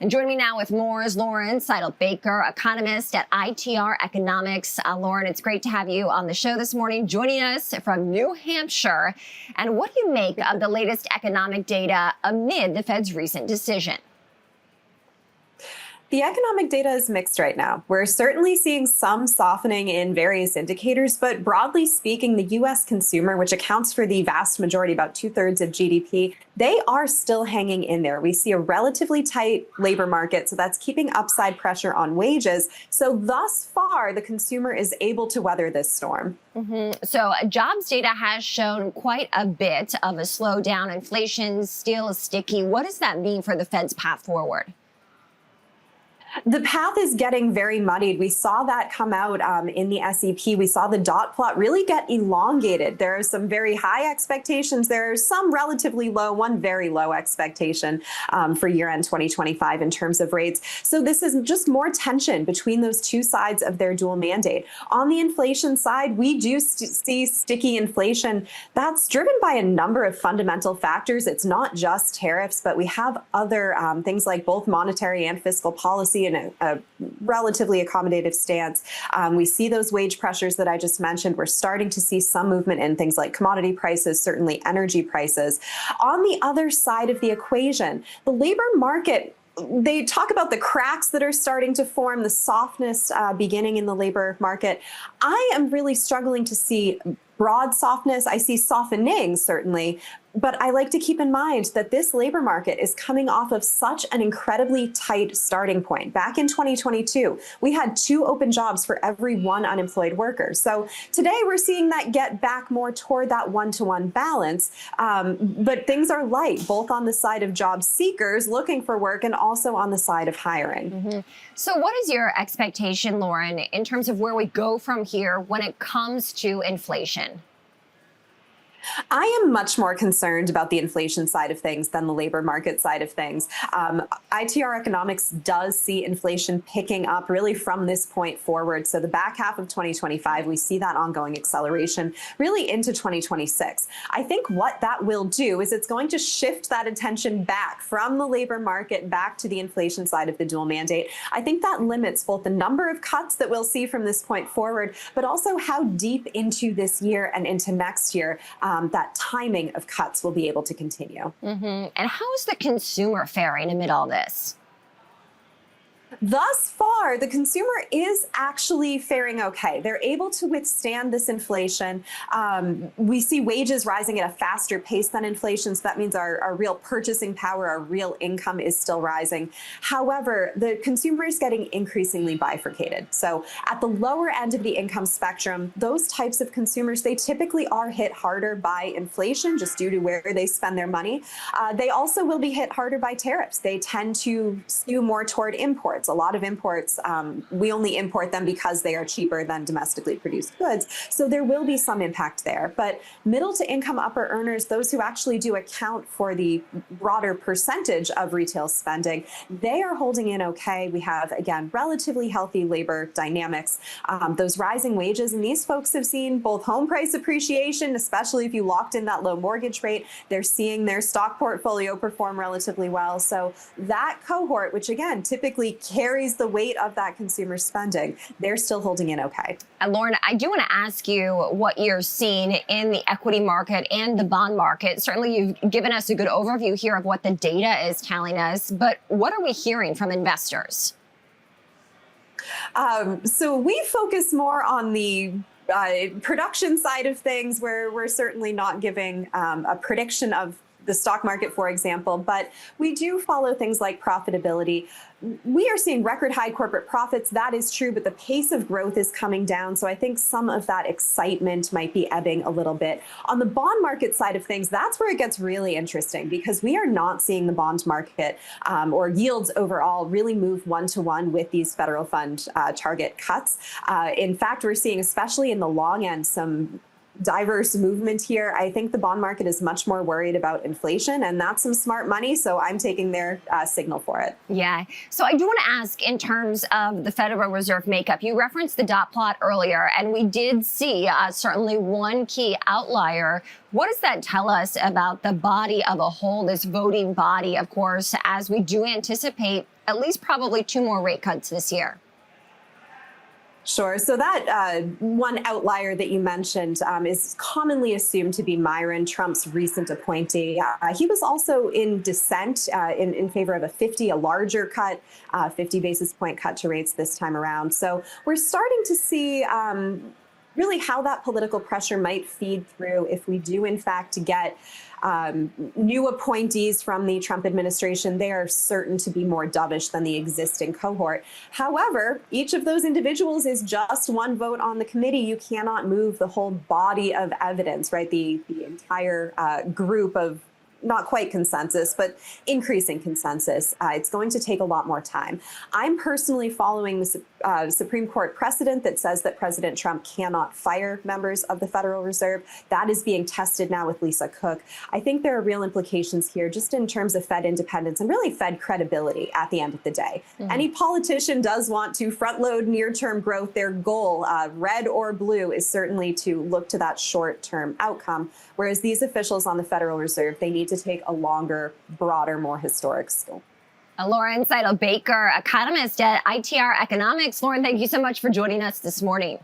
And joining me now with more is Lauren Seidel-Baker, economist at ITR Economics. Lauren, it's great to have you on the show this morning, joining us from New Hampshire. And what do you make of the latest economic data amid the Fed's recent decision? The economic data is mixed right now. We're certainly seeing some softening in various indicators, but broadly speaking, the U.S. consumer, which accounts for the vast majority, about 2/3 of GDP, they are still hanging in there. We see a relatively tight labor market, so that's keeping upside pressure on wages. So thus far, the consumer is able to weather this storm. So jobs data has shown quite a bit of a slowdown. Inflation still is sticky. What does that mean for the Fed's path forward? The path is getting very muddied. We saw that come out in the SEP. We saw the dot plot really get elongated. There are some very high expectations. There are some relatively low, one very low expectation for year-end 2025 in terms of rates. So this is just more tension between those two sides of their dual mandate. On the inflation side, we do see sticky inflation. That's driven by a number of fundamental factors. It's not just tariffs, but we have other things like both monetary and fiscal policy in a relatively accommodative stance. We see those wage pressures that I just mentioned. We're starting to see some movement in things like commodity prices, certainly energy prices. On the other side of the equation, the labor market, they talk about the cracks that are starting to form, the softness beginning in the labor market. I am really struggling to see broad softness. I see softening, certainly, but I like to keep in mind that this labor market is coming off of such an incredibly tight starting point. Back in 2022, we had 2 open jobs for every 1 unemployed worker. So today we're seeing that get back more toward that 1-to-1 balance. But things are light, both on the side of job seekers looking for work and also on the side of hiring. So what is your expectation, Lauren, in terms of where we go from here when it comes to inflation? I am much more concerned about the inflation side of things than the labor market side of things. ITR Economics does see inflation picking up really from this point forward. So the back half of 2025, we see that ongoing acceleration really into 2026. I think what that will do is it's going to shift that attention back from the labor market back to the inflation side of the dual mandate. I think that limits both the number of cuts that we'll see from this point forward, but also how deep into this year and into next year that timing of cuts will be able to continue. And how is the consumer faring amid all this? Thus far, the consumer is actually faring okay. They're able to withstand this inflation. We see wages rising at a faster pace than inflation, so that means our real purchasing power, our real income is still rising. However, the consumer is getting increasingly bifurcated. So at the lower end of the income spectrum, those types of consumers, they typically are hit harder by inflation just due to where they spend their money. They also will be hit harder by tariffs. They tend to skew more toward imports. A lot of imports, we only import them because they are cheaper than domestically produced goods. So there will be some impact there. But middle to income upper earners, those who actually do account for the broader percentage of retail spending, they are holding in okay. We have, again, relatively healthy labor dynamics. Those rising wages, and these folks have seen both home price appreciation, especially if you locked in that low mortgage rate. They're seeing their stock portfolio perform relatively well. So that cohort, which again, typically carries the weight of that consumer spending, they're still holding in okay. And Lauren, I do want to ask you what you're seeing in the equity market and the bond market. Certainly, you've given us a good overview here of what the data is telling us, but what are we hearing from investors? So we focus more on the production side of things, where we're certainly not giving a prediction of the stock market, for example, but we do follow things like profitability. We are seeing record high corporate profits. That is true, but the pace of growth is coming down. So I think some of that excitement might be ebbing a little bit. On the bond market side of things, that's where it gets really interesting, because we are not seeing the bond market or yields overall really move 1-to-1 with these federal fund target cuts. In fact, we're seeing, especially in the long end, some diverse movement here. I think the bond market is much more worried about inflation, and that's some smart money. So I'm taking their signal for it. Yeah. So I do want to ask, in terms of the Federal Reserve makeup, you referenced the dot plot earlier, and we did see certainly one key outlier. What does that tell us about the body of a whole, this voting body, of course, as we do anticipate at least probably 2 more rate cuts this year? Sure. So that one outlier that you mentioned is commonly assumed to be Myron, Trump's recent appointee. He was also in dissent in favor of a larger cut, 50 basis point cut to rates this time around. So we're starting to see really how that political pressure might feed through if we do, in fact, get new appointees from the Trump administration. They are certain to be more dovish than the existing cohort. However, each of those individuals is just one vote on the committee. You cannot move the whole body of evidence, right? The entire group of not quite consensus, but increasing consensus. It's going to take a lot more time. I'm personally following the Supreme Court precedent that says that President Trump cannot fire members of the Federal Reserve. That is being tested now with Lisa Cook. I think there are real implications here just in terms of Fed independence and really Fed credibility at the end of the day. Any politician does want to front load near-term growth. Their goal, red or blue, is certainly to look to that short-term outcome. Whereas these officials on the Federal Reserve, they need to take a longer, broader, more historic scope. Lauren Seidel Baker, economist at ITR Economics. Lauren, thank you so much for joining us this morning.